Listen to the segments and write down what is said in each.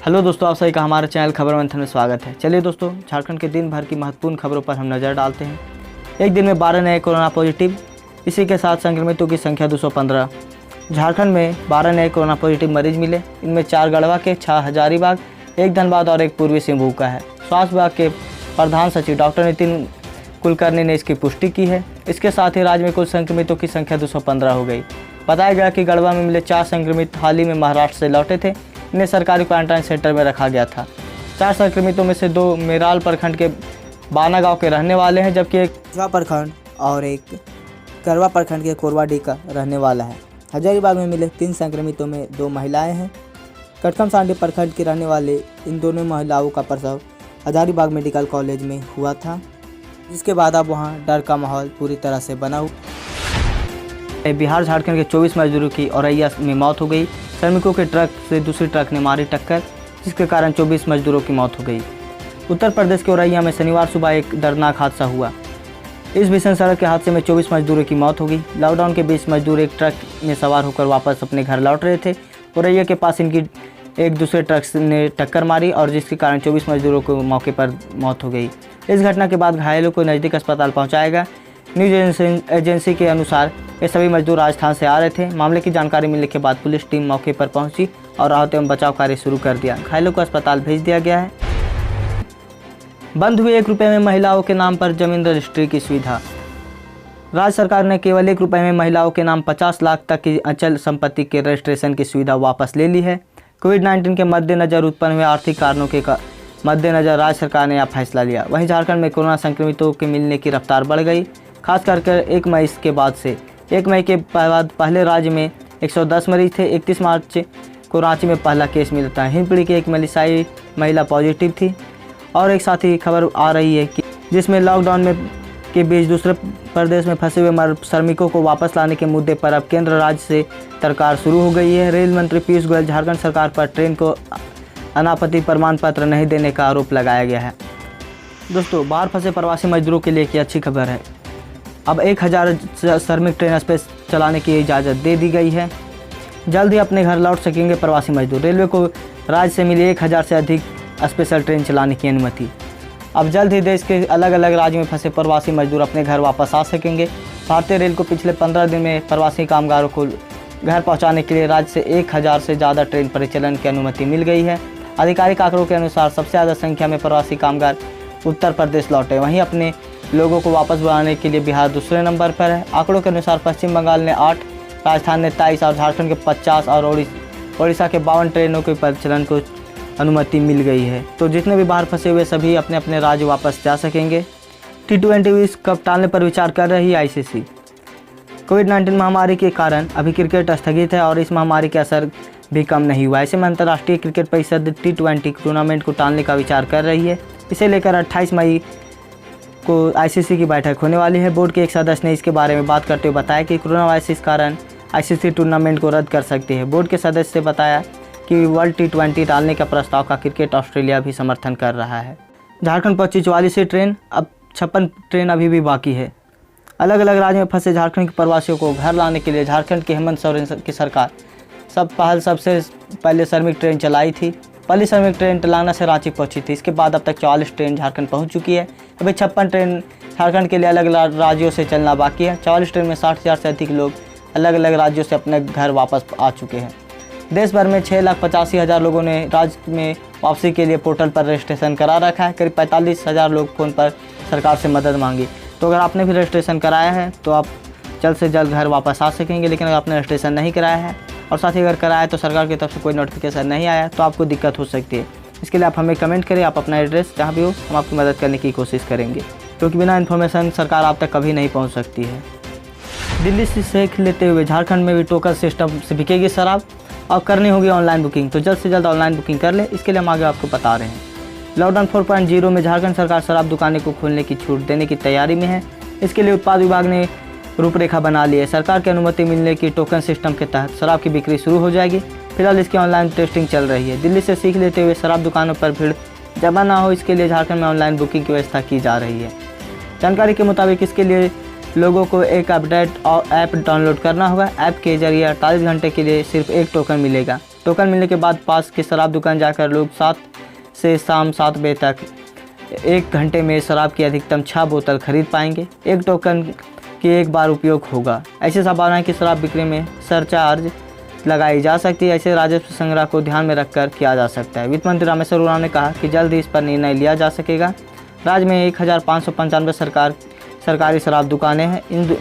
Hello दोस्तों, आप सभी का हमारे चैनल खबर मंथन में स्वागत है। चलिए दोस्तों, झारखंड के दिन भर की महत्वपूर्ण खबरों पर हम नज़र डालते हैं। एक दिन में 12 नए कोरोना पॉजिटिव, इसी के साथ संक्रमितों की संख्या 215। झारखंड में 12 नए कोरोना पॉजिटिव मरीज मिले। इनमें 4 गढ़वा के, 6 हजारीबाग, 1 धनबाद और 1 पूर्वी सिंहभूम का है। स्वास्थ्य विभाग के प्रधान सचिव डॉक्टर नितिन कुलकर्णी ने इसकी पुष्टि की है। इसके साथ ही राज्य में कुल संक्रमितों की संख्या 215 हो गई। बताया गया कि गढ़वा में मिले 4 संक्रमित हाल ही में महाराष्ट्र से लौटे थे। इन्हें सरकारी क्वारंटाइन सेंटर में रखा गया था। 4 संक्रमितों में से 2 मेराल प्रखंड के बाना गांव के रहने वाले हैं, जबकि एक गढ़वा प्रखंड और एक गढ़वा प्रखंड के कोरवाडी का रहने वाला है। हजारीबाग में मिले 3 संक्रमितों में 2 महिलाएं हैं। कटकम सांडी प्रखंड के रहने वाले इन दोनों महिलाओं का प्रसव हजारीबाग मेडिकल कॉलेज में हुआ था, जिसके बाद अब वहां डर का माहौल पूरी तरह से बना हुआ। बिहार झारखंड के 24 मजदूरों की औरैया में मौत हो गई। श्रमिकों के ट्रक से दूसरी ट्रक ने मारी टक्कर, जिसके कारण 24 मजदूरों की मौत हो गई। उत्तर प्रदेश के औरैया में शनिवार सुबह एक दर्दनाक हादसा हुआ। इस भीषण सड़क के हादसे में 24 मजदूरों की मौत हो गई। लॉकडाउन के बीच मजदूर एक ट्रक में सवार होकर वापस अपने घर लौट रहे थे। औरैया के पास इनकी एक दूसरे ट्रक ने टक्कर मारी और जिसके कारण 24 मजदूरों को मौके पर मौत हो गई। इस घटना के बाद घायलों को नज़दीक अस्पताल पहुँचाया गया। न्यूज एजेंसी के अनुसार ये सभी मजदूर राजस्थान से आ रहे थे। मामले की जानकारी मिलने के बाद पुलिस टीम मौके पर पहुंची और राहत एवं बचाव कार्य शुरू कर दिया। घायलों को अस्पताल भेज दिया गया है। बंद हुई 1 रुपये में महिलाओं के नाम पर जमीन रजिस्ट्री की सुविधा। राज्य सरकार ने केवल 1 रुपये में महिलाओं के नाम 50 लाख तक की अचल संपत्ति के रजिस्ट्रेशन की सुविधा वापस ले ली है। कोविड-19 के मद्देनजर उत्पन्न हुए आर्थिक कारणों के मद्देनजर राज्य सरकार ने यह फैसला लिया। वहीं झारखंड में कोरोना संक्रमितों के मिलने की रफ्तार बढ़ गई, खासकर 1 मई के बाद से। 1 मई के बाद पहले राज्य में 110 मरीज थे। 31 मार्च को रांची में पहला केस मिला था। हिंदपीढ़ी की एक मलिसाई महिला पॉजिटिव थी। और एक साथ ही खबर आ रही है कि जिसमें लॉकडाउन के बीच दूसरे प्रदेश में फंसे हुए श्रमिकों को वापस लाने के मुद्दे पर अब केंद्र राज्य से तकरार शुरू हो गई है। रेल मंत्री पीयूष गोयल झारखंड सरकार पर ट्रेन को अनापत्ति प्रमाण पत्र नहीं देने का आरोप लगाया गया है। दोस्तों, बाहर फंसे प्रवासी मजदूरों के लिए एक अच्छी खबर है। अब 1000 श्रमिक ट्रेन एक्सप्रेस चलाने की इजाज़त दे दी गई है। जल्द ही अपने घर लौट सकेंगे प्रवासी मजदूर। रेलवे को राज्य से मिली 1000 से अधिक स्पेशल ट्रेन चलाने की अनुमति। अब जल्द ही देश के अलग अलग राज्यों में फंसे प्रवासी मजदूर अपने घर वापस आ सकेंगे। भारतीय रेल को पिछले 15 दिन में प्रवासी कामगारों को घर पहुँचाने के लिए राज्य से 1000 से ज़्यादा ट्रेन परिचालन की अनुमति मिल गई है। आधिकारिक आंकड़ों के अनुसार सबसे ज़्यादा संख्या में प्रवासी कामगार उत्तर प्रदेश लौटे। वहीं अपने लोगों को वापस बुलाने के लिए बिहार दूसरे नंबर पर है। आंकड़ों के अनुसार पश्चिम बंगाल ने 8, राजस्थान ने 23 और झारखंड के 50 और ओडिशा के 52 ट्रेनों के परिचालन को अनुमति मिल गई है। तो जितने भी बाहर फंसे हुए सभी अपने अपने राज्य वापस जा सकेंगे। T20 विश्व कप टालने पर विचार कर रही है ICC। कोविड-19 महामारी के कारण अभी क्रिकेट स्थगित है और इस महामारी के असर भी कम नहीं हुआ। ऐसे में अंतर्राष्ट्रीय क्रिकेट परिषद T20 टूर्नामेंट को टालने का विचार कर रही है। इसे लेकर 28 मई को ICC की बैठक होने वाली है। बोर्ड के एक सदस्य ने इसके बारे में बात करते हुए बताया कि कोरोना वायरस के कारण ICC टूर्नामेंट को रद्द कर सकती है। बोर्ड के सदस्य ने बताया कि वर्ल्ड T20 टालने का प्रस्ताव का क्रिकेट ऑस्ट्रेलिया भी समर्थन कर रहा है। झारखंड पहुंची 44 ट्रेन, अब 56 ट्रेन अभी भी बाकी है। अलग अलग राज्यों में फंसे झारखंड के प्रवासियों को घर लाने के लिए झारखंड के हेमंत सोरेन की सरकार सबसे पहले श्रमिक ट्रेन चलाई थी। पहली श्रमिक ट्रेन तेलंगाना से रांची पहुंची थी। इसके बाद अब तक 44 ट्रेन झारखंड पहुंच चुकी है। अभी 56 ट्रेन झारखंड के लिए अलग अलग राज्यों से चलना बाकी है। 44 ट्रेन में 60,000 से अधिक लोग अलग अलग राज्यों से अपने घर वापस आ चुके हैं। देश भर में 6,85,000 लोगों ने राज्य में वापसी के लिए पोर्टल पर रजिस्ट्रेशन करा रखा है। करीब 45,000 लोग फ़ोन पर सरकार से मदद मांगी। तो अगर आपने भी रजिस्ट्रेशन कराया है तो आप जल्द से जल्द घर वापस आ सकेंगे। लेकिन अगर आपने रजिस्ट्रेशन नहीं कराया है और साथ ही अगर कराया तो सरकार की तरफ से कोई नोटिफिकेशन नहीं आया तो आपको दिक्कत हो सकती है। इसके लिए आप हमें कमेंट करें, आप अपना एड्रेस जहाँ भी हो, हम आपकी मदद करने की कोशिश करेंगे, क्योंकि बिना इन्फॉर्मेशन सरकार आप तक कभी नहीं पहुँच सकती है। दिल्ली से सीख लेते हुए झारखंड में भी टोकन सिस्टम से बिकेगी शराब और करनी होगी ऑनलाइन बुकिंग। तो जल्द से जल्द ऑनलाइन बुकिंग कर ले, इसके लिए हम आगे आपको बता रहे हैं। लॉकडाउन 4.0 में झारखंड सरकार शराब दुकानें को खोलने की छूट देने की तैयारी में है। इसके लिए उत्पाद विभाग ने रूपरेखा बना ली है। सरकार की अनुमति मिलने की टोकन सिस्टम के तहत शराब की बिक्री शुरू हो जाएगी। फिलहाल इसकी ऑनलाइन टेस्टिंग चल रही है। दिल्ली से सीख लेते हुए शराब दुकानों पर भीड़ जमा ना हो, इसके लिए झारखंड में ऑनलाइन बुकिंग की व्यवस्था की जा रही है। जानकारी के मुताबिक इसके लिए लोगों को एक अपडेट और ऐप डाउनलोड करना होगा। ऐप के जरिए 48 घंटे के लिए सिर्फ एक टोकन मिलेगा। टोकन मिलने के बाद पास के शराब दुकान जाकर लोग 7 से शाम 7 बजे तक 1 घंटे में शराब की अधिकतम 6 बोतल खरीद पाएंगे। एक टोकन की एक बार उपयोग होगा। ऐसी संभावना है कि शराब बिक्री में सरचार्ज लगाई जा सकती है। ऐसे राजस्व संग्रह को ध्यान में रखकर किया जा सकता है। वित्त मंत्री रामेश्वर उरांव ने कहा कि जल्द ही इस पर निर्णय लिया जा सकेगा। राज्य में 1595 सरकारी शराब दुकानें हैं। इन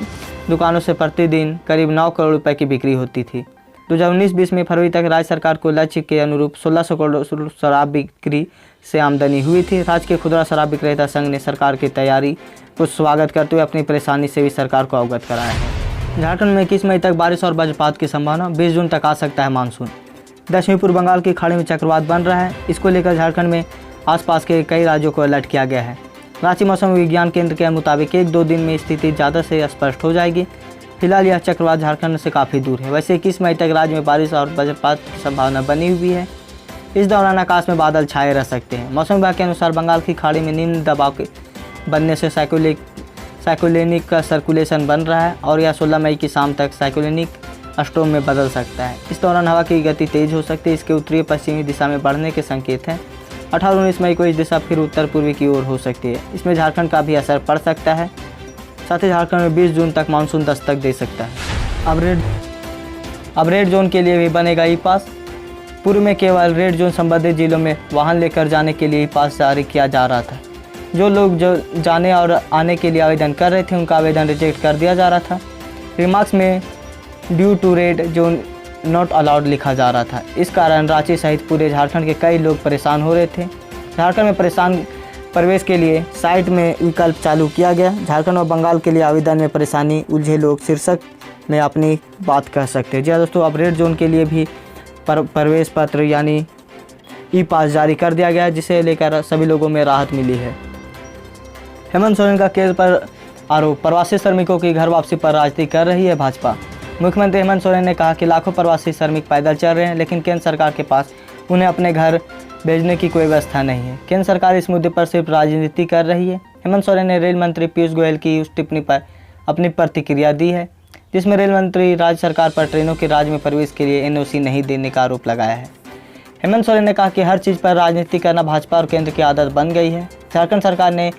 दुकानों से प्रतिदिन करीब 9 करोड़ रुपए की बिक्री होती थी। 2019-20 में फरवरी तक राज्य सरकार को लक्ष्य के अनुरूप 1600 करोड़ शराब बिक्री से आमदनी हुई थी। राज्य के खुदरा शराब विक्रेता संघ ने सरकार की तैयारी को स्वागत करते हुए अपनी परेशानी से भी सरकार को अवगत कराया है। झारखंड में 21 मई तक बारिश और वज्रपात की संभावना। 20 जून तक आ सकता है मानसून। दक्षिणी पूर्व बंगाल की खाड़ी में चक्रवात बन रहा है। इसको लेकर झारखंड में आसपास के कई राज्यों को अलर्ट किया गया है। रांची मौसम विज्ञान केंद्र के मुताबिक 1-2 दिन में स्थिति ज़्यादा से स्पष्ट हो जाएगी। फिलहाल यह चक्रवात झारखंड से काफ़ी दूर है। वैसे 21 मई तक राज्य में बारिश और वज्रपात की संभावना बनी हुई है। इस दौरान आकाश में बादल छाए रह सकते हैं। मौसम विभाग के अनुसार बंगाल की खाड़ी में निम्न दबाव के बनने से साइक्लोनिक का सर्कुलेशन बन रहा है और यह 16 मई की शाम तक साइक्लोनिक स्टॉर्म में बदल सकता है। इस दौरान हवा की गति तेज हो सकती है। इसके उत्तरी पश्चिमी दिशा में बढ़ने के संकेत हैं। 18-19 मई को इस दिशा फिर उत्तर पूर्वी की ओर हो सकती है। इसमें झारखंड का भी असर पड़ सकता है। साथ ही झारखंड में 20 जून तक मानसून दस्तक दे सकता है। अब रेड जोन के लिए भी बनेगा ई पास। पूर्व में केवल रेड जोन संबंधित जिलों में वाहन लेकर जाने के लिए ई पास जारी किया जा रहा था। जो लोग जाने और आने के लिए आवेदन कर रहे थे उनका आवेदन रिजेक्ट कर दिया जा रहा था। रिमार्क्स में due to red zone not allowed लिखा जा रहा था। इस कारण रांची सहित पूरे झारखंड के कई लोग परेशान हो रहे थे। झारखंड में प्रवेश के लिए साइट में विकल्प चालू किया गया। झारखंड और बंगाल के लिए आवेदन में परेशानी उलझे लोग शीर्षक में अपनी बात कह सकते हैं। जी दोस्तों, अब रेड जोन के लिए भी प्रवेश पत्र यानी ई पास जारी कर दिया गया है, जिसे लेकर सभी लोगों में राहत मिली है। हेमंत सोरेन का केस पर आरोप। प्रवासी श्रमिकों की घर वापसी पर राजनीति कर रही है भाजपा। मुख्यमंत्री हेमंत सोरेन ने कहा कि लाखों प्रवासी श्रमिक पैदल चल रहे हैं, लेकिन केंद्र सरकार के पास उन्हें अपने घर भेजने की कोई व्यवस्था नहीं है। केंद्र सरकार इस मुद्दे पर सिर्फ राजनीति कर रही है। हेमंत सोरेन ने रेल मंत्री पीयूष गोयल की उस टिप्पणी पर अपनी प्रतिक्रिया दी है, जिसमें रेल मंत्री राज्य सरकार पर ट्रेनों के राज्य में प्रवेश के लिए एनओसी नहीं देने का आरोप लगाया है। हेमंत सोरेन ने कहा कि हर चीज़ पर राजनीति करना भाजपा और केंद्र की आदत बन गई है। झारखंड सरकार ने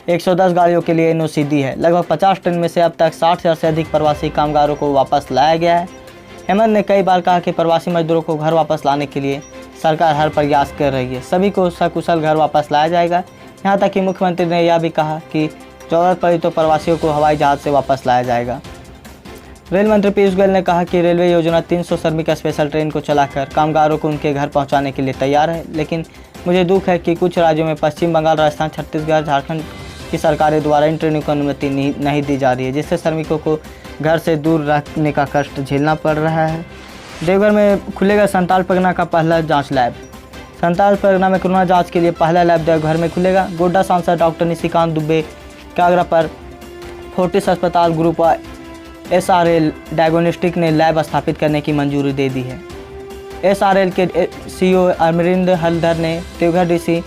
110 गाड़ियों के लिए एनओसी दी है। लगभग 50 ट्रेन में से अब तक 60,000 से अधिक प्रवासी कामगारों को वापस लाया गया है। हेमंत ने कई बार कहा कि प्रवासी मजदूरों को घर वापस लाने के लिए सरकार हर प्रयास कर रही है। सभी को सकुशल घर वापस लाया जाएगा। यहाँ तक कि मुख्यमंत्री ने यह भी कहा कि जरूरत पड़ी तो प्रवासियों को हवाई जहाज से वापस लाया जाएगा। रेल मंत्री पीयूष गोयल ने कहा कि रेलवे योजना 300 श्रमिक स्पेशल ट्रेन को चलाकर कामगारों को उनके घर पहुँचाने के लिए तैयार है, लेकिन मुझे दुख है कि कुछ राज्यों में पश्चिम बंगाल, राजस्थान, छत्तीसगढ़, झारखंड की सरकारें द्वारा इन ट्रेनों को अनुमति नहीं दी जा रही है, जिससे श्रमिकों को घर से दूर रहने का कष्ट झेलना पड़ रहा है। देवघर में खुलेगा संताल परगना का पहला जांच लैब। संताल परगना में कोरोना जांच के लिए पहला लैब देवघर में खुलेगा। गोड्डा सांसद डॉक्टर निशिकांत दुबे के आग्रह पर फोर्टिस अस्पताल ग्रुप व SRL डायग्नोस्टिक ने लैब स्थापित करने की मंजूरी दे दी है। SRL के CEO अमरिंदर हलधर ने देवघर DC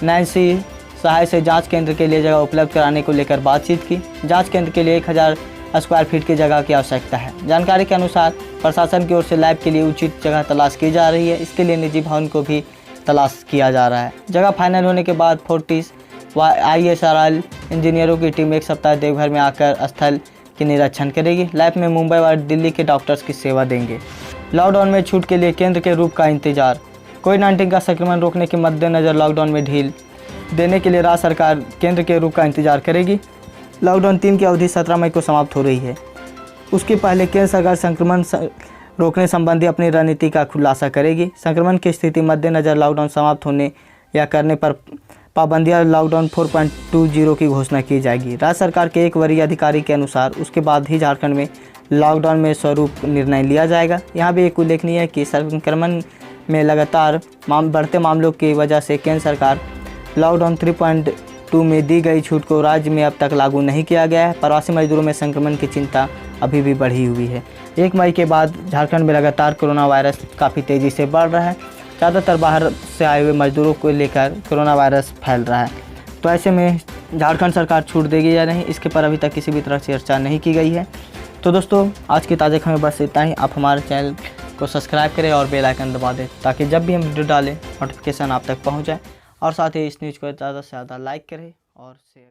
नैन्सी सहाय से जांच केंद्र के लिए जगह उपलब्ध कराने को लेकर बातचीत की। जांच केंद्र के लिए 1000 स्क्वायर फीट की जगह की आवश्यकता है। जानकारी के अनुसार प्रशासन की ओर से लैब के लिए उचित जगह तलाश की जा रही है। इसके लिए निजी भवन को भी तलाश किया जा रहा है। जगह फाइनल होने के बाद फोर्टिस व ISRL इंजीनियरों की टीम एक सप्ताह देवघर में आकर स्थल की निरीक्षण करेगी। लैब में मुंबई व दिल्ली के डॉक्टर्स की सेवा देंगे। लॉकडाउन में छूट के लिए केंद्र के रूप का इंतजार। कोविड-19 का संक्रमण रोकने के मद्देनजर लॉकडाउन में ढील देने के लिए राज्य सरकार केंद्र के रूप का इंतजार करेगी। लॉकडाउन 3 की अवधि 17 मई को समाप्त हो रही है। उसके पहले केंद्र सरकार संक्रमण रोकने संबंधी अपनी रणनीति का खुलासा करेगी। संक्रमण की स्थिति मद्देनजर लॉकडाउन समाप्त होने या करने पर पाबंदियां लॉकडाउन 4.20 की घोषणा की जाएगी। राज्य सरकार के एक वरीय अधिकारी के अनुसार उसके बाद ही झारखंड में लॉकडाउन में स्वरूप निर्णय लिया जाएगा। यहाँ भी एक उल्लेखनीय है कि संक्रमण में लगातार बढ़ते मामलों की वजह से केंद्र सरकार लॉकडाउन 3.2 में दी गई छूट को राज्य में अब तक लागू नहीं किया गया है। प्रवासी मजदूरों में संक्रमण की चिंता अभी भी बढ़ी हुई है। 1 मई के बाद झारखंड में लगातार कोरोना वायरस काफ़ी तेज़ी से बढ़ रहा है। ज़्यादातर बाहर से आए हुए मजदूरों को लेकर कोरोना वायरस फैल रहा है। तो ऐसे में झारखंड सरकार छूट देगी या नहीं, इसके पर अभी तक किसी भी तरह से चर्चा नहीं की गई है। तो दोस्तों, आज की ताज़ा खबर बस इतना ही। आप हमारे चैनल को सब्सक्राइब करें और बेल आइकन दबा दें ताकि जब भी हम वीडियो डालें नोटिफिकेशन आप तक पहुंच जाए। और साथ ही इस न्यूज़ को ज़्यादा से ज़्यादा लाइक करें और शेयर